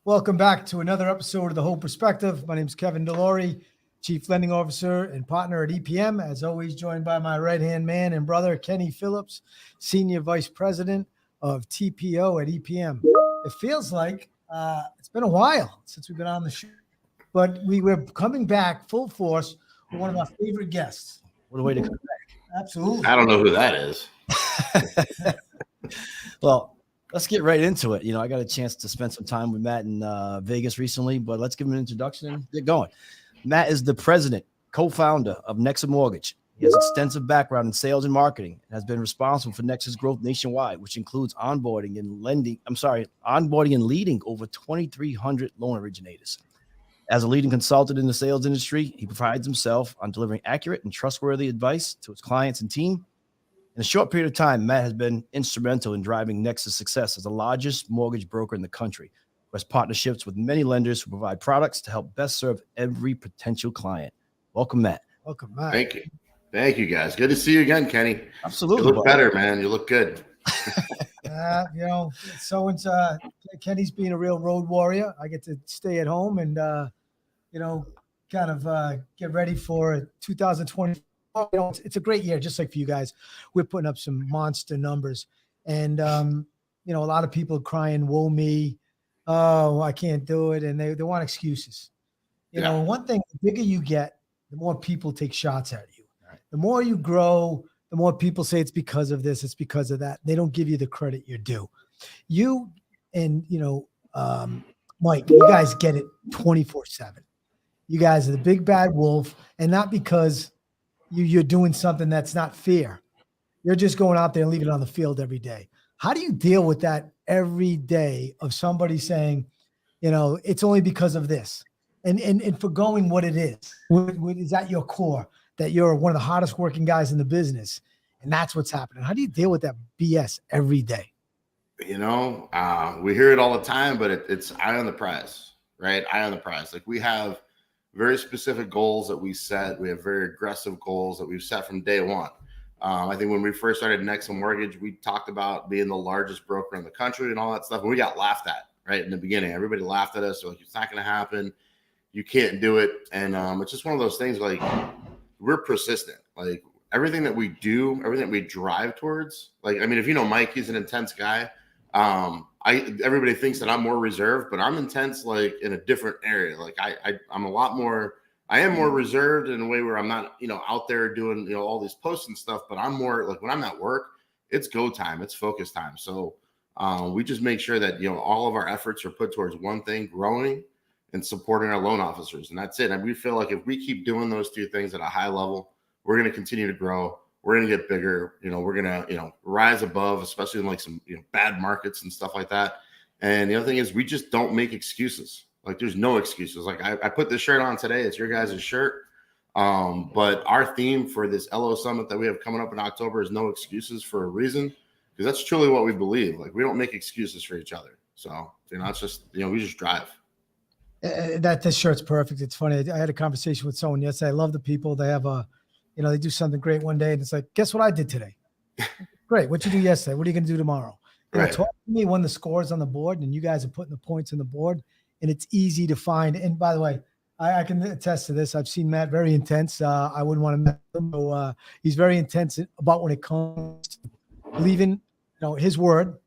Welcome back to another episode of The Whole Perspective. My name is Kevin Delory, Chief Lending Officer and Partner at EPM. As always, joined by my right-hand man and brother, Kenny Phillips, Senior Vice President of TPO at EPM. It feels like it's been a while since we've been on the show, but we were coming back full force with one of our favorite guests. What a way to come back. Absolutely. I don't know who that is. Well, let's get right into it. I got a chance to spend some time with Matt in Vegas recently, but let's give him an introduction and get going. Matt is the president, co-founder of NEXA Mortgage. He has extensive background in sales and marketing and has been responsible for NEXA's growth nationwide, which includes onboarding and leading over 2,300 loan originators. As a leading consultant in the sales industry, he prides himself on delivering accurate and trustworthy advice to his clients and team. In a short period of time, Matt has been instrumental in driving NEXA's success as the largest mortgage broker in the country, who has partnerships with many lenders who provide products to help best serve every potential client. Welcome, Matt. Welcome, Matt. Thank you. Thank you, guys. Good to see you again, Kenny. Absolutely. You look better, man. You look good. Kenny's being a real road warrior. I get to stay at home and, get ready for 2020. It's a great year, just like for you guys. We're putting up some monster numbers. And, a lot of people are crying, woe me. Oh, I can't do it. And they want excuses. One thing, the bigger you get, the more people take shots at you. Right. The more you grow, the more people say it's because of this, it's because of that. They don't give you the credit you're due. You and, Mike, you guys get it 24/7. You guys are the big bad wolf, and not because you're doing something that's not fair. You're just going out there and leaving it on the field every day. How do you deal with that every day of somebody saying, it's only because of this and forgoing what it is? What is at your core, that you're one of the hardest working guys in the business, and that's what's happening? How do you deal with that BS every day? We hear it all the time, but it's eye on the prize, right? Eye on the prize. Like, we have very specific goals that we set. We have very aggressive goals that we've set from day one. I think when we first started NEXA Mortgage, we talked about being the largest broker in the country and all that stuff. And we got laughed at right in the beginning. Everybody laughed at us. They're like, it's not going to happen. You can't do it. And it's just one of those things, like, we're persistent. Like, everything that we do, everything that we drive towards, if you know Mike, he's an intense guy. Everybody thinks that I'm more reserved, but I'm intense, like, in a different area. Like, I am more reserved in a way where I'm not, out there doing, all these posts and stuff, but I'm more like, when I'm at work, it's go time, it's focus time. So we just make sure that, all of our efforts are put towards one thing: growing and supporting our loan officers. And that's it. And we feel like if we keep doing those two things at a high level, we're going to continue to grow. We're going to get bigger. We're going to, rise above, especially in like some, bad markets and stuff like that. And the other thing is, we just don't make excuses. Like, there's no excuses. Like, I put this shirt on today. It's your guys' shirt. But our theme for this LO Summit that we have coming up in October is no excuses, for a reason, because that's truly what we believe. Like, we don't make excuses for each other. So, it's just, we just drive. This shirt's perfect. It's funny. I had a conversation with someone yesterday. I love the people. They have they do something great one day, and it's like, guess what I did today? Great. What'd you do yesterday? What are you going to do tomorrow? Talk to me when the score's on the board and you guys are putting the points on the board, and it's easy to find. And by the way, I can attest to this. I've seen Matt very intense. I wouldn't want to met him. So, he's very intense about when it comes to believing, his word,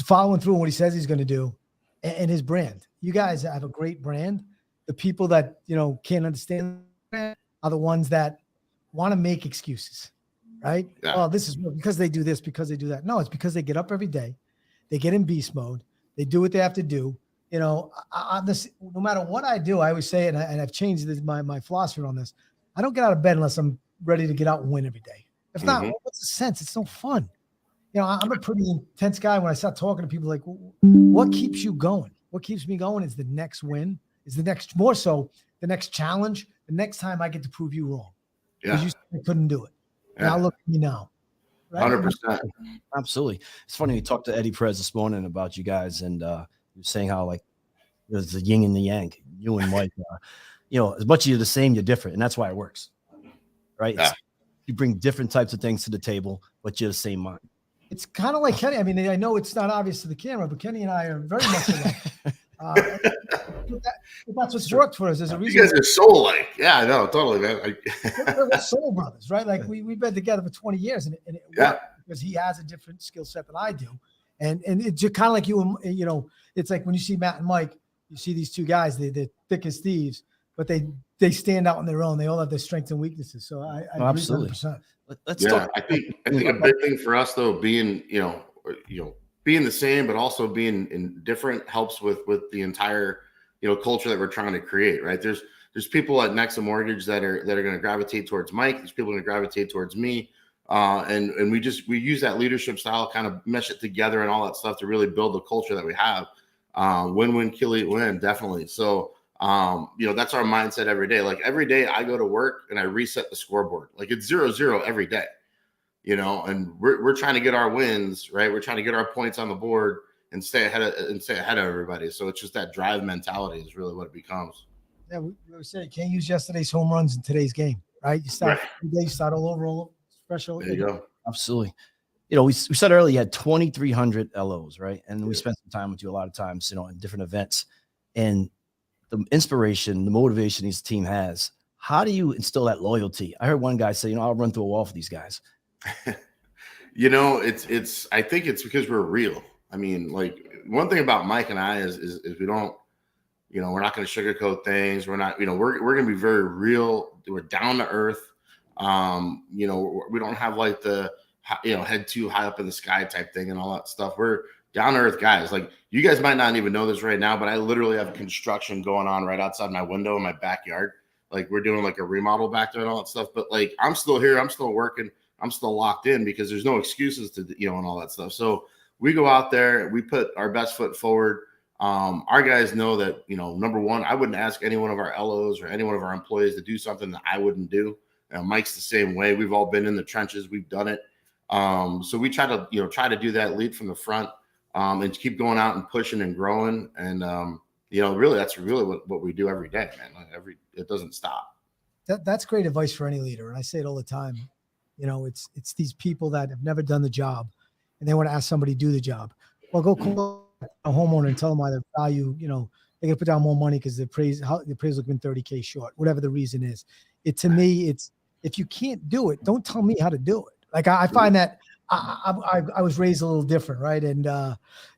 following through on what he says he's going to do, and his brand. You guys have a great brand. The people that, can't understand are the ones that want to make excuses, right? Yeah. Well, this is because they do this, because they do that. No, it's because they get up every day. They get in beast mode. They do what they have to do. No matter what I do, I always say, and I've changed my philosophy on this. I don't get out of bed unless I'm ready to get out and win every day. If not, what's the sense? It's no fun. I'm a pretty intense guy. When I start talking to people, like, what keeps you going? What keeps me going is the next win, is the next challenge, the next time I get to prove you wrong. Because you said I couldn't do it. Yeah. Now look at me now. Right? 100%. Absolutely. It's funny. We talked to Eddie Perez this morning about you guys, and he was saying how, like, there's the yin and the yang. You and Mike, as much as you're the same, you're different, and that's why it works, right? Yeah. You bring different types of things to the table, but you're the same mind. It's kind of like Kenny. I mean, I know it's not obvious to the camera, but Kenny and I are very much alike. But that's what's worked for us. There's a reason. You guys are soul like. Yeah, I know, totally, man. We're soul brothers, right? Like we've been together for 20 years, and it worked because he has a different skill set than I do, and it's just kind of like you know, it's like when you see Matt and Mike, you see these two guys, they're thick as thieves, but they stand out on their own. They all have their strengths and weaknesses. So I absolutely. 100%. Let's talk. I think a big thing for us though, being being the same, but also being in different helps with the entire culture that we're trying to create. Right? There's people at NEXA Mortgage that are going to gravitate towards Mike. There's people going to gravitate towards me, and we use that leadership style, kind of mesh it together and all that stuff to really build the culture that we have. Win-win, kill, eat, win, definitely. So. That's our mindset every day. Like every day I go to work and I reset the scoreboard. Like it's 0-0 every day, and we're trying to get our wins, right? We're trying to get our points on the board and stay ahead of everybody. So it's just that drive mentality is really what it becomes. Yeah, we always say you can't use yesterday's home runs in today's game, right? You start every day, you start all over, special. There you go. Absolutely. We said earlier you had 2,300 LOs, right? And we spent some time with you a lot of times, in different events. And the inspiration, the motivation this team has, how do you instill that loyalty? I heard one guy say, I'll run through a wall for these guys. It's I think it's because we're real. I mean, like one thing about Mike and I is we don't, we're not going to sugarcoat things. We're not, we're going to be very real. We're down to earth. We don't have like the, head too high up in the sky type thing and all that stuff. We're down to earth guys. Like you guys might not even know this right now, but I literally have construction going on right outside my window in my backyard. Like we're doing like a remodel back there and all that stuff. But like I'm still here. I'm still working. I'm still locked in because there's no excuses to, and all that stuff. So we go out there, we put our best foot forward. Our guys know that, number one, I wouldn't ask any one of our LOs or any one of our employees to do something that I wouldn't do. Mike's the same way. We've all been in the trenches. We've done it. So we try to do that, lead from the front. And keep going out and pushing and growing. And, really, that's really what we do every day, man. Like it doesn't stop. That's great advice for any leader. And I say it all the time. It's these people that have never done the job and they want to ask somebody to do the job. Well, go call a homeowner and tell them why their value, they're going to put down more money because the appraisal has been $30K short, whatever the reason is. To me, it's, if you can't do it, don't tell me how to do it. Like I find that, I was raised a little different, right? And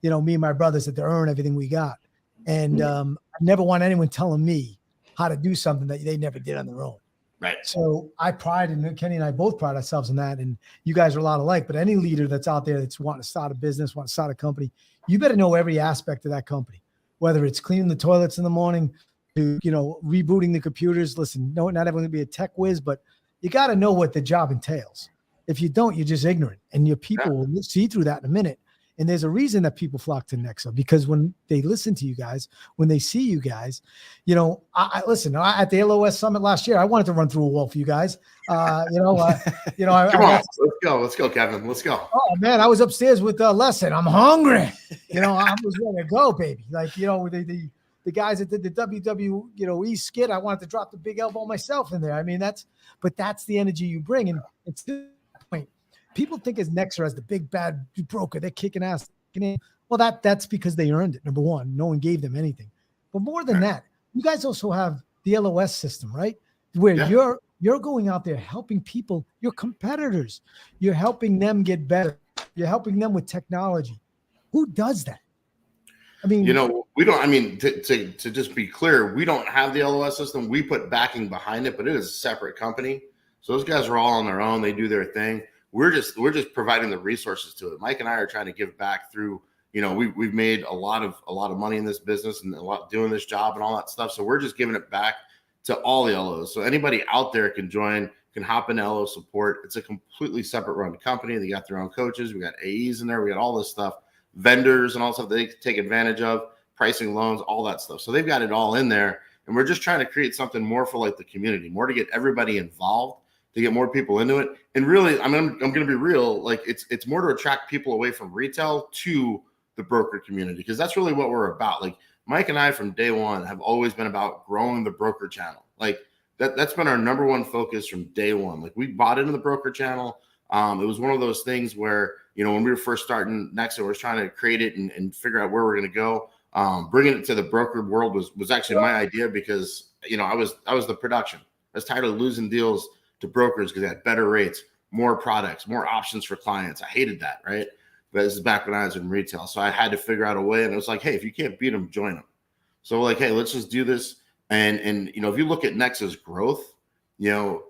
me and my brothers had to earn everything we got, and I never want anyone telling me how to do something that they never did on their own. Right. So Kenny and I both pride ourselves in that. And you guys are a lot alike. But any leader that's out there that's wanting to start a business, want to start a company, you better know every aspect of that company, whether it's cleaning the toilets in the morning to rebooting the computers. Listen, no, not everyone can be a tech whiz, but you got to know what the job entails. If you don't, you're just ignorant, and your people will see through that in a minute. And there's a reason that people flock to NEXA, because when they listen to you guys, when they see you guys, I listen, at the LOS summit last year, I wanted to run through a wall for you guys. Come on, let's go, Kevin. Let's go. Oh man, I was upstairs with Lesson. I'm hungry. I was ready to go, baby. Like, the guys that did the WWE skit, I wanted to drop the big elbow myself in there. I mean, that's the energy you bring. And it's point. People think as NEXA as the big bad broker, they're kicking ass. Well, that's because they earned it. Number one, no one gave them anything. But more than that, you guys also have the LOS system, right? Where you're going out there helping people, your competitors. You're helping them get better. You're helping them with technology. Who does that? I mean, we don't. I mean, to just be clear, we don't have the LOS system. We put backing behind it, but it is a separate company. So those guys are all on their own. They do their thing. We're just providing the resources to it. Mike and I are trying to give back through, we've made a lot of money in this business and a lot doing this job and all that stuff. So we're just giving it back to all the LOs. So anybody out there can join, can hop into LO support. It's a completely separate run company. They got their own coaches. We got AEs in there. We got all this stuff, vendors and all stuff they take advantage of, pricing loans, all that stuff. So they've got it all in there. And we're just trying to create something more for like the community, more to get everybody involved, to get more people into it. And really, I'm going to be real. Like it's more to attract people away from retail to the broker community, because that's really what we're about. Like Mike and I from day one have always been about growing the broker channel. Like that's been our number one focus from day one. Like we bought into the broker channel. It was one of those things where, when we were first starting NEXA, we were trying to create it and figure out where we're going to go. bringing it to the broker world was actually my idea because, you know, I was the production. I was tired of losing deals to brokers because they had better rates, more products, more options for clients. I hated that, right? But this is back when I was in retail. So I had to figure out a way. And it was like, hey, if you can't beat them, join them. So like, hey, let's just do this. And you know, if you look at NEXA's growth, you know,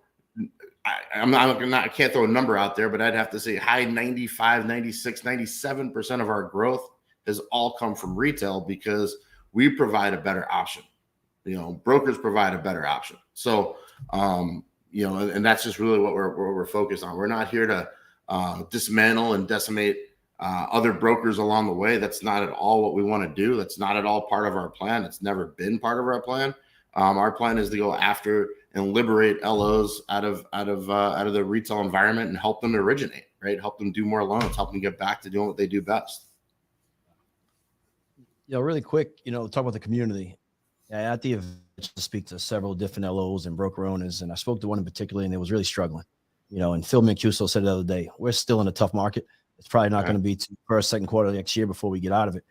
I can't throw a number out there, but I'd have to say high 95, 96, 97% of our growth has all come from retail because we provide a better option. You know, brokers provide a better option. So, you know, and that's just really what we're focused on. We're not here to dismantle and decimate other brokers along the way. That's not at all what we want to do. That's not at all part of our plan. It's never been part of our plan. Our plan is to go after and liberate LOs out of the retail environment and help them originate, right? Help them do more loans, help them get back to doing what they do best. You know, really quick, you know, talk about the community. At the event, to speak to several different LOs and broker owners, and I spoke to one in particular, and they was really struggling. You know, and Phil Mancuso said the other day, we're still in a tough market. It's probably not going to be first, second quarter next year before we get out of it.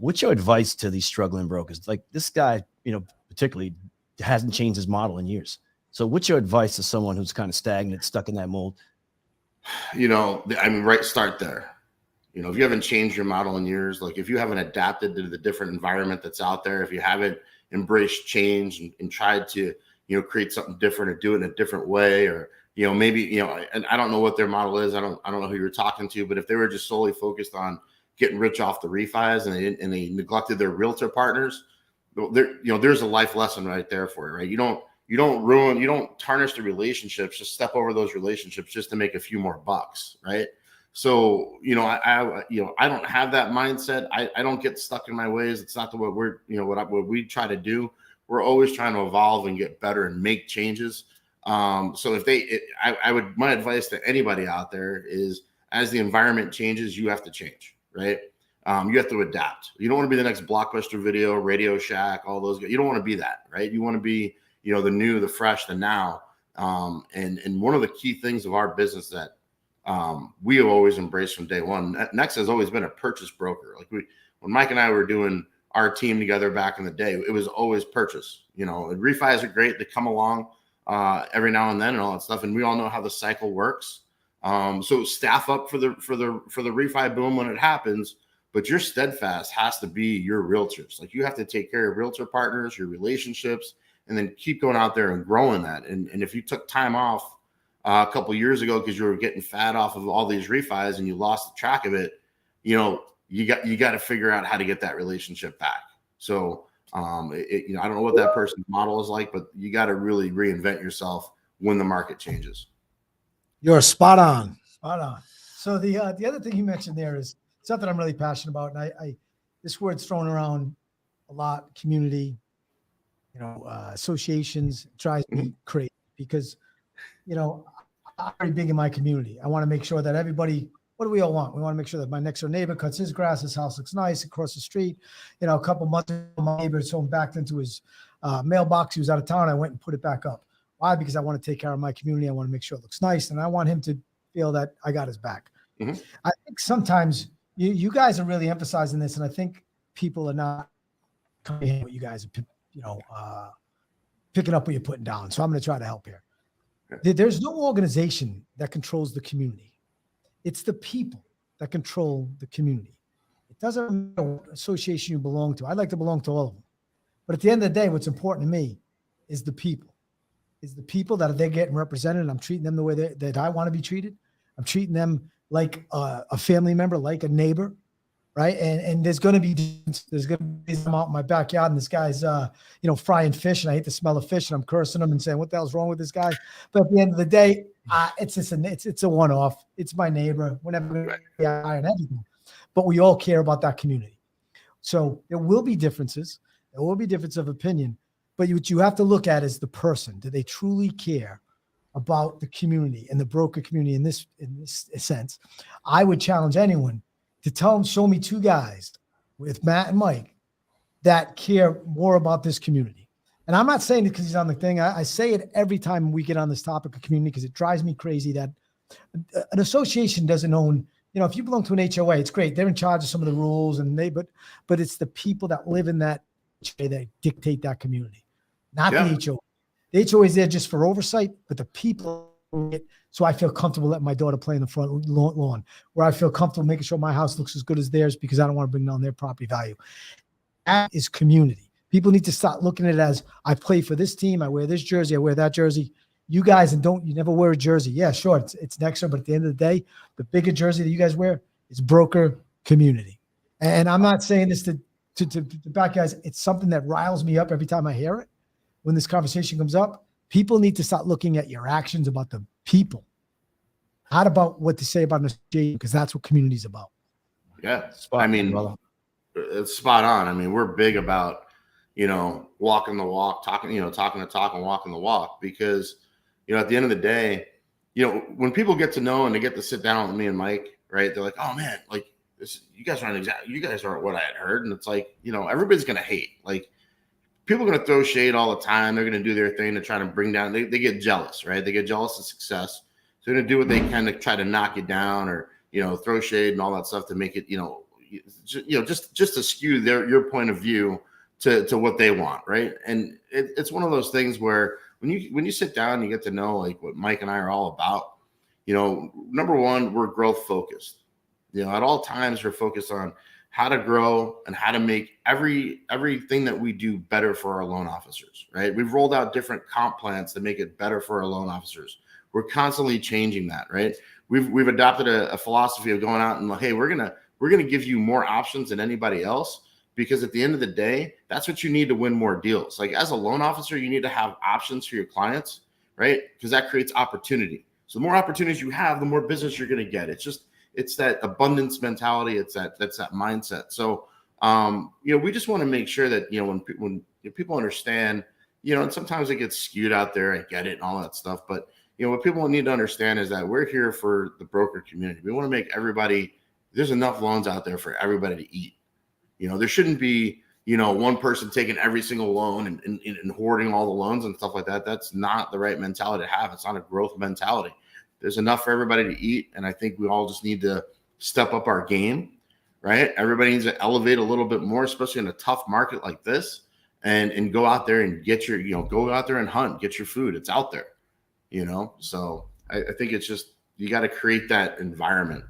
What's your advice to these struggling brokers? Like this guy, you know, particularly hasn't changed his model in years. So what's your advice to someone who's kind of stagnant, stuck in that mold? You know, I mean, right, start there. You know, if you haven't changed your model in years, like if you haven't adapted to the different environment that's out there, if you haven't embraced change and tried to, you know, create something different or do it in a different way, or, you know, maybe, you know, and I don't know what their model is. I don't know who you're talking to, but if they were just solely focused on getting rich off the refis and they neglected their realtor partners, there, you know, there's a life lesson right there for you, right? You don't tarnish the relationships, just step over those relationships just to make a few more bucks, right? So, you know, I don't have that mindset. I don't get stuck in my ways. It's not the way we're, you know, what we try to do. We're always trying to evolve and get better and make changes. So if my advice to anybody out there is, as the environment changes, you have to change, right? You have to adapt. You don't want to be the next Blockbuster Video, Radio Shack, all those guys. You don't want to be that, right? You want to be, you know, the new, the fresh, the now. And one of the key things of our business that we have always embraced from day one, NEXA has always been a purchase broker. Like when Mike and I were doing our team together back in the day, it was always purchase. You know, and refis are great. They come along every now and then and all that stuff. And we all know how the cycle works. So staff up for the refi boom when it happens, but your steadfast has to be your realtors. Like you have to take care of realtor partners, your relationships, and then keep going out there and growing that. And if you took time off a couple of years ago because you were getting fat off of all these refis and you lost track of it, you know, you got to figure out how to get that relationship back. So, you know, I don't know what that person's model is like, but you got to really reinvent yourself when the market changes. You're spot on. So the other thing you mentioned there is something I'm really passionate about. And I this word's thrown around a lot, community, you know, associations, drives me crazy because, you know, I'm very big in my community. I want to make sure that everybody, what do we all want? We want to make sure that my next door neighbor cuts his grass, his house looks nice across the street. You know, a couple months ago, my neighbor someone backed into his mailbox. He was out of town. I went and put it back up. Why? Because I want to take care of my community. I want to make sure it looks nice. And I want him to feel that I got his back. Mm-hmm. I think sometimes you guys are really emphasizing this. And I think people are not coming what you guys are, you know, picking up what you're putting down. So I'm going to try to help here. There's no organization that controls the community. It's the people that control the community. It doesn't matter what association you belong to. I'd like to belong to all of them. But at the end of the day, what's important to me is the people. Is the people that they're getting represented, and I'm treating them the way that I want to be treated. I'm treating them like a family member, like a neighbor, right? And there's going to be I'm out in my backyard, and this guy's you know, frying fish, and I hate the smell of fish, and I'm cursing him and saying, "What the hell's wrong with this guy?" But at the end of the day, it's just it's a one-off. It's my neighbor. Whenever and everything, but we all care about that community. So there will be differences. There will be difference of opinion. But what you have to look at is the person. Do they truly care about the community and the broker community in this sense? I would challenge anyone to show me two guys with Matt and Mike that care more about this community. And I'm not saying it because he's on the thing. I say it every time we get on this topic of community because it drives me crazy that an association doesn't own, if you belong to an HOA, it's great. They're in charge of some of the rules but it's the people that live in that HOA that dictate that community, not the HOA. The HOA is there just for oversight, but the people, so I feel comfortable letting my daughter play in the front lawn, where I feel comfortable making sure my house looks as good as theirs because I don't want to bring down their property value. That is community. People need to start looking at it as, I play for this team, I wear this jersey, I wear that jersey. You guys, you never wear a jersey. Yeah, sure, it's NEXA, but at the end of the day, the bigger jersey that you guys wear is broker community. And I'm not saying this to back guys. It's something that riles me up every time I hear it. When this conversation comes up, people need to start looking at your actions about the people, not about what to say about an association, because that's what community is about. Yeah, it's spot on. I mean, we're big about, walking the walk, talking the talk and walking the walk, because, at the end of the day, when people get to know and they get to sit down with me and Mike, right? They're like, oh man, like you guys aren't what I had heard. And it's like, everybody's going to hate. Like, people are going to throw shade all the time. They're going to do their thing to try to bring down. They get jealous, right? They get jealous of success. So they're going to do what they can to try to knock you down or, throw shade and all that stuff to make it, just to skew your point of view to what they want, right? And it's one of those things where when you sit down and you get to know like what Mike and I are all about, number one, we're growth focused. At all times we're focused on how to grow and how to make everything that we do better for our loan officers, right? We've rolled out different comp plans to make it better for our loan officers. We're constantly changing that, right? We've adopted a philosophy of going out and like, hey, we're gonna give you more options than anybody else, because at the end of the day, that's what you need to win more deals. Like as a loan officer, you need to have options for your clients, right? Because that creates opportunity. So the more opportunities you have, the more business you're gonna get. It's that abundance mentality. That's that mindset. So, we just want to make sure that, when people understand, and sometimes it gets skewed out there. I get it and all that stuff. But, what people need to understand is that we're here for the broker community. We want to make there's enough loans out there for everybody to eat. There shouldn't be, one person taking every single loan and hoarding all the loans and stuff like that. That's not the right mentality to have. It's not a growth mentality. There's enough for everybody to eat. And I think we all just need to step up our game, right? Everybody needs to elevate a little bit more, especially in a tough market like this, and go out there and get go out there and hunt, get your food. It's out there, So I think it's just, you got to create that environment,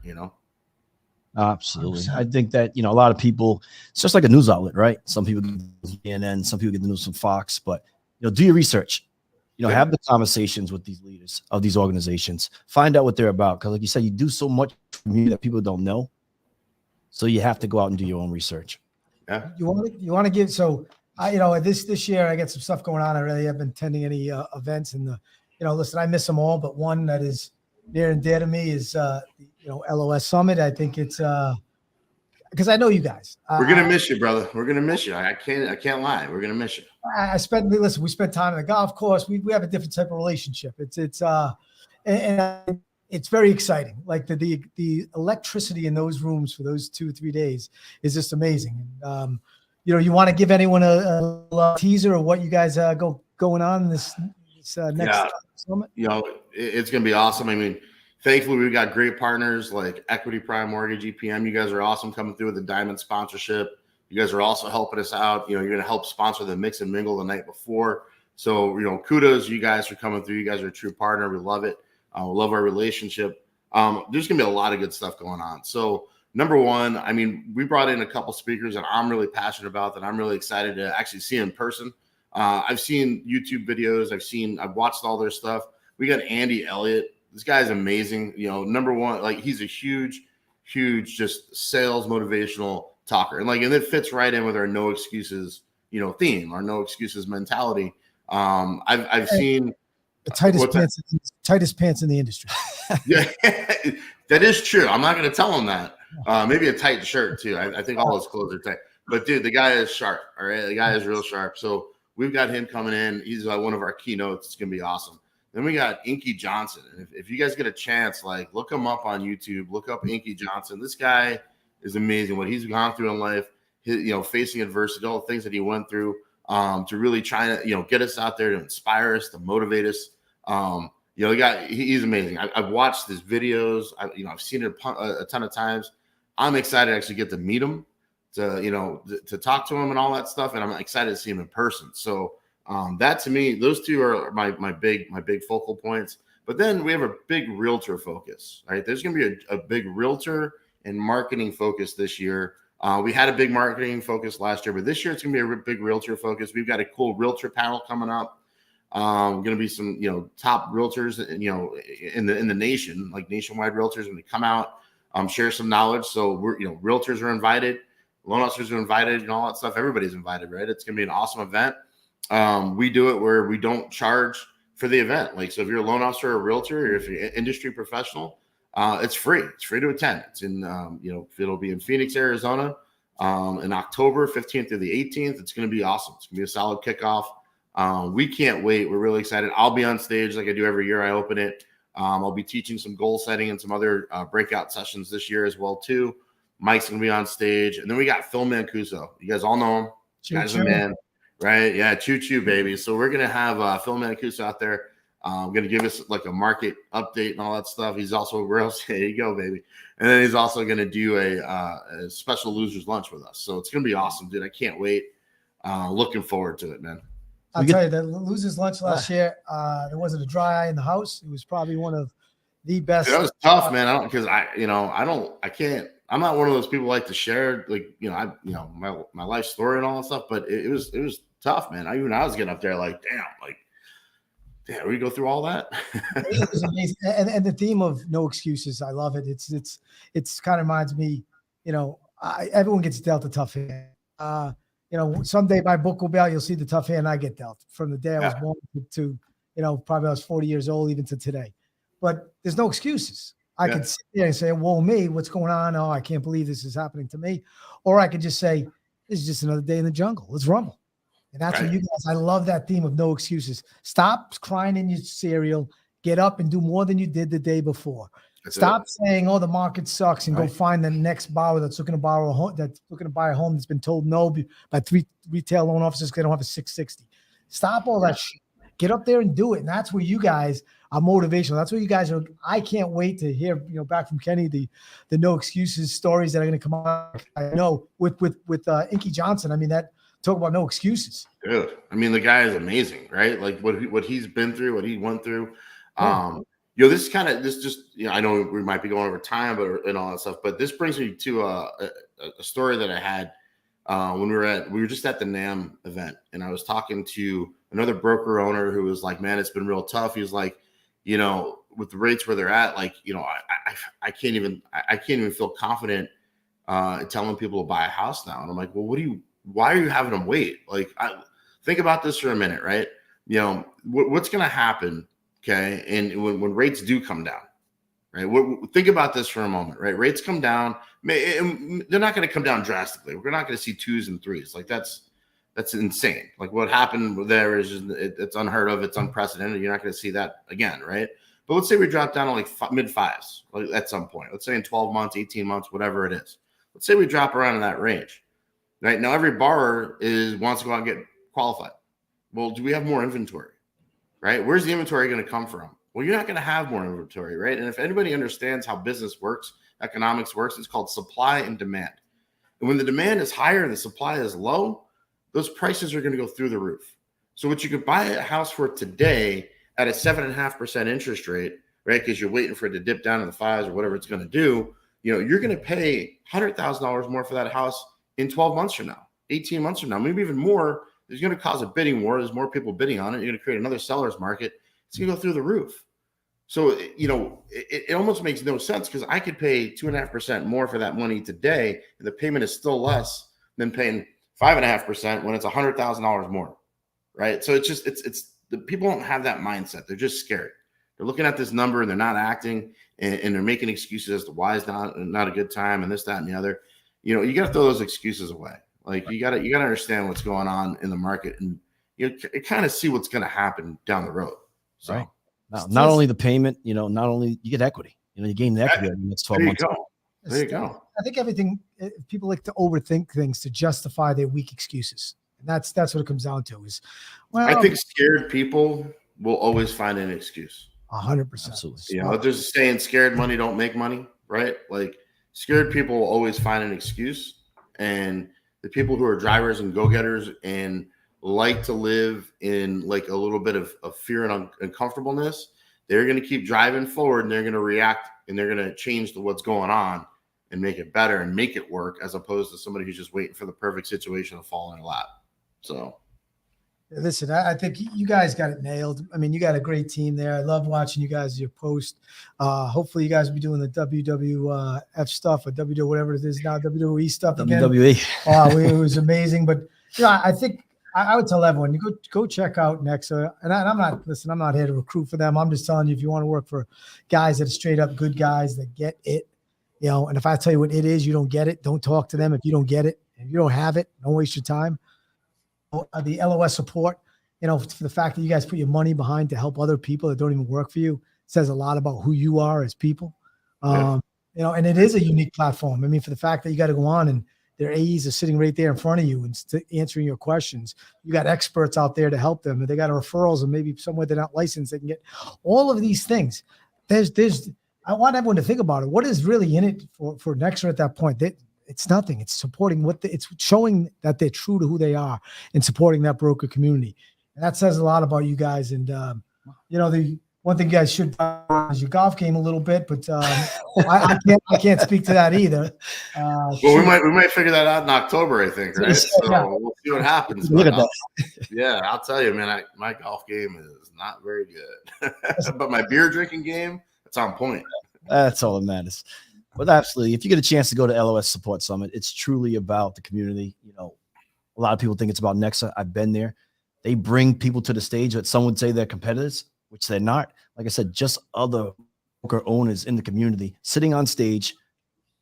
Absolutely. I think that, a lot of people, it's just like a news outlet, right? Some people get CNN, some people get the news from Fox, but, do your research. Have the conversations with these leaders of these organizations. Find out what they're about. Because like you said, you do so much from you that people don't know. So you have to go out and do your own research. Yeah. You want to give, so this year I got some stuff going on. I really haven't been attending any events, and listen, I miss them all, but one that is near and dear to me is LOS Summit. I think it's because I know you guys. We're gonna miss you, brother. We're gonna miss you. I can't lie. We're gonna miss you. We spent time on the golf course. We have a different type of relationship. And it's very exciting. Like the electricity in those rooms for those 2 or 3 days is just amazing. You want to give anyone a teaser of what you guys going on in this next summit? It's gonna be awesome. I mean, thankfully we've got great partners like Equity Prime Mortgage, EPM. You guys are awesome coming through with the diamond sponsorship. You guys are also helping us out. You're going to help sponsor the mix and mingle the night before. So, kudos you guys for coming through. You guys are a true partner. We love it. We love our relationship. There's going to be a lot of good stuff going on. So, number one, I mean, we brought in a couple speakers that I'm really passionate about, that I'm really excited to actually see in person. I've seen YouTube videos. I've watched all their stuff. We got Andy Elliott. This guy's amazing. Number one, like he's a huge just sales motivational talker, and it fits right in with our no excuses theme, our no excuses mentality. I've seen the tightest pants in the industry. Yeah, that is true. I'm not going to tell him that. Maybe a tight shirt too. I think all his clothes are tight, but dude, the guy is sharp. All right, the guy is real sharp. So we've got him coming in. He's one of our keynotes. It's going to be awesome. Then we got Inky Johnson. And if you guys get a chance, look him up on YouTube. Look up Inky Johnson. This guy is amazing. What he's gone through in life, facing adversity, all the things that he went through, to really try to, get us out there, to inspire us, to motivate us. You know, the guy, he's amazing. I've watched his videos. I've seen it a ton of times. I'm excited to actually get to meet him, to talk to him and all that stuff. And I'm excited to see him in person. So that to me, those two are my big focal points. But then we have a big realtor focus, right? There's going to be a big realtor and marketing focus this year. We had a big marketing focus last year, but this year it's going to be a big realtor focus. We've got a cool realtor panel coming up. Going to be some, top realtors, in the nation, like nationwide realtors, when they come out, share some knowledge. So we're, realtors are invited, loan officers are invited, and all that stuff. Everybody's invited, right? It's going to be an awesome event. We do it where we don't charge for the event. Like, so if you're a loan officer or a realtor, or if you're an industry professional, it's free. It's free to attend. It's in, it'll be in Phoenix, Arizona, in October 15th through the 18th. It's going to be awesome. It's going to be a solid kickoff. We can't wait. We're really excited. I'll be on stage like I do every year. I open it. I'll be teaching some goal setting and some other breakout sessions this year as well too. Mike's going to be on stage. And then we got Phil Mancuso. You guys all know him. Guy's a man, right? Yeah, choo-choo, baby. So we're going to have Phil Mancuso out there. Going to give us like a market update and all that stuff. He's also real. There you go, baby. And then he's also going to do a special losers lunch with us. So it's going to be awesome, dude. I can't wait. Looking forward to it, man. I'll tell you, the losers lunch last year, there wasn't a dry eye in the house. It was probably one of the best. That was tough, man. I'm not one of those people who like to share, my life story and all that stuff, but it was tough, man. I was getting up there like, damn, we go through all that. It was amazing. And the theme of no excuses, I love it. It's kind of reminds me, everyone gets dealt a tough hand. Someday my book will be out. You'll see the tough hand I get dealt from the day I was born to probably I was 40 years old, even to today. But there's no excuses. I could sit there and say, "Whoa, me, what's going on? Oh, I can't believe this is happening to me." Or I could just say, "This is just another day in the jungle. Let's rumble." And that's what you guys. I love that theme of no excuses. Stop crying in your cereal. Get up and do more than you did the day before. Stop saying, "Oh, the market sucks," and go find the next borrower that's looking to borrow a home, that's looking to buy a home that's been told no by 3 retail loan officers because they don't have a 660. Stop all that shit. Get up there and do it. And that's where you guys are motivational. That's where you guys are. I can't wait to hear, back from Kenny, the no excuses stories that are going to come out. I know with Inky Johnson. I mean, that talk about no excuses. Dude, I mean, the guy is amazing, right? Like what he's been through, what he went through. This I know we might be going over time, and all that stuff, but this brings me to a story that I had when we were just at the NAM event, and I was talking to another broker owner who was like, "Man, it's been real tough." He was like, with the rates where they're at, like, I can't even feel confident telling people to buy a house now. And I'm like, well, why are you having them wait? Like, think about this for a minute, right? What's going to happen? Okay. And when rates do come down, right? Think about this for a moment, right? Rates come down. They're not going to come down drastically. We're not going to see 2s and 3s. Like that's insane. Like what happened there is it's unheard of. It's unprecedented. You're not going to see that again, right? But let's say we drop down to like mid 5s like at some point. Let's say in 12 months, 18 months, whatever it is. Let's say we drop around in that range, right? Now every borrower wants to go out and get qualified. Well, do we have more inventory, right? Where's the inventory going to come from? Well, you're not going to have more inventory, right? And if anybody understands how business works, economics works, it's called supply and demand. And when the demand is higher and the supply is low, those prices are going to go through the roof. So what you could buy a house for today at a 7.5% interest rate, right? Because you're waiting for it to dip down in the 5s or whatever it's going to do. You're going to pay $100,000 more for that house in 12 months from now, 18 months from now, maybe even more. There's going to cause a bidding war. There's more people bidding on it. You're going to create another seller's market. It's going to go through the roof. So, it almost makes no sense because I could pay 2.5% more for that money today, and the payment is still less than paying 5.5% when it's $100,000 more, right? So it's the people don't have that mindset. They're just scared. They're looking at this number and they're not acting, and they're making excuses as to why it's not a good time and this, that, and the other. You got to throw those excuses away. Like you got to understand what's going on in the market, and kind of see what's going to happen down the road. So. Right. Not only the payment, not only you get equity, you gain the equity in the next 12 months. There you go. I think people like to overthink things to justify their weak excuses. And that's what it comes down to is, well, I think scared people will always find an excuse. 100%. Absolutely. You know, there's a saying, scared money don't make money, right? Like scared people will always find an excuse. And the people who are drivers and go-getters and like to live in like a little bit of fear and uncomfortableness, they're going to keep driving forward and they're going to react and they're going to change what's going on and make it better and make it work, as opposed to somebody who's just waiting for the perfect situation to fall in a lap. So listen, I think you guys got it nailed. I mean, you got a great team there. I love watching you guys, your post. Hopefully you guys will be doing the WWF stuff or whatever it is now, WWE stuff again. WWE. It was amazing. But I think I would tell everyone, you go check out NEXA. And I'm not here to recruit for them. I'm just telling you, if you want to work for guys that are straight up good guys that get it, and if I tell you what it is, you don't get it, don't talk to them. If you don't get it, if you don't have it, don't waste your time. The LOS support, for the fact that you guys put your money behind to help other people that don't even work for you, says a lot about who you are as people. And it is a unique platform. I mean, for the fact that you got to go on and their AEs are sitting right there in front of you and answering your questions. You got experts out there to help them. And they got referrals, and maybe somewhere they're not licensed, they can get all of these things. I want everyone to think about it. What is really in it for NEXA at that point? It's nothing. It's supporting it's showing that they're true to who they are and supporting that broker community. And that says a lot about you guys. And, the one thing you guys should is your golf game a little bit, but I can't speak to that either. Well, we might figure that out in October, I think, right? So we'll see what happens. Look at that. Yeah, I'll tell you, man, my golf game is not very good, but my beer drinking game, it's on point. That's all that matters. But absolutely, if you get a chance to go to LOS Support Summit, it's truly about the community. A lot of people think it's about NEXA. I've been there. They bring people to the stage that some would say they're competitors, which they're not. Like I said, just other broker owners in the community sitting on stage,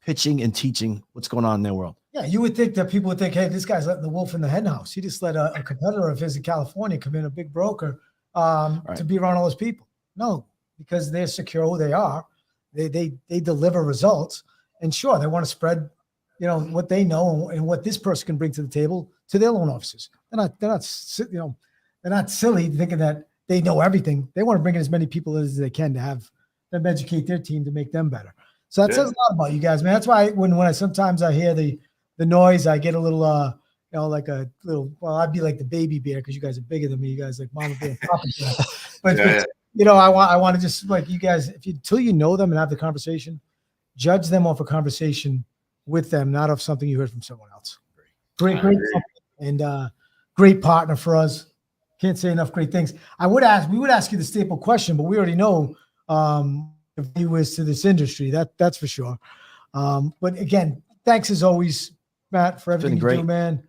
pitching and teaching what's going on in their world. Yeah, you would think that people would think, hey, this guy's letting the wolf in the hen house. He just let a competitor of his in California come in, a big broker, to be around all those people. No, because they're secure who they are. They deliver results, and sure, they want to spread, what they know and what this person can bring to the table to their loan officers. They're not silly thinking that they know everything. They want to bring in as many people as they can to have them educate their team to make them better. So that says a lot about you guys, man. That's why when I sometimes I hear the noise, I get a little like a little. Well, I'd be like the baby bear because you guys are bigger than me. You guys like mama bear, papa bear. But I want to just like you guys, until you know them and have the conversation, judge them off a conversation with them, not off something you heard from someone else. Great, and great partner for us. Can't say enough great things. We would ask you the staple question, but we already know if you was to this industry, that's for sure. But again, thanks as always, Matt, for everything you do, man.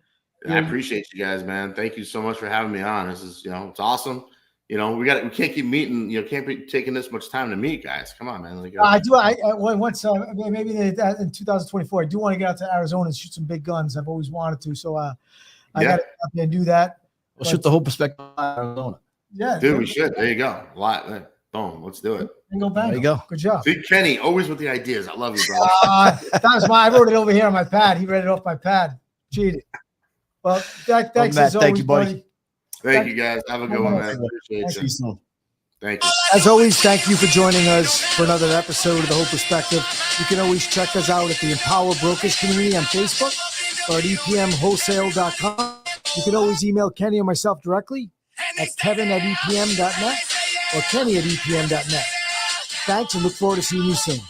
I appreciate you guys, man. Thank you so much for having me on. This is, it's awesome. We can't keep meeting. Can't be taking this much time to meet, guys. Come on, man. Once maybe in 2024, I do want to get out to Arizona and shoot some big guns. I've always wanted to, so I got to get out there and do that. We'll shoot the whole perspective of Arizona. Yeah, dude, we should. There you go. A lot. Boom. Let's do it. There you go. Good job. See, Kenny, always with the ideas. I love you, bro. I wrote it over here on my pad. He read it off my pad. Cheated. Well, thanks as always, thank you, buddy. Thank you, guys. Have a good one, man. Appreciate you. Thank you. As always, thank you for joining us for another episode of The Whole Perspective. You can always check us out at the Empower Brokers community on Facebook or at epmwholesale.com. You can always email Kenny or myself directly at kevin@epm.net or kenny@epm.net. Thanks, and look forward to seeing you soon.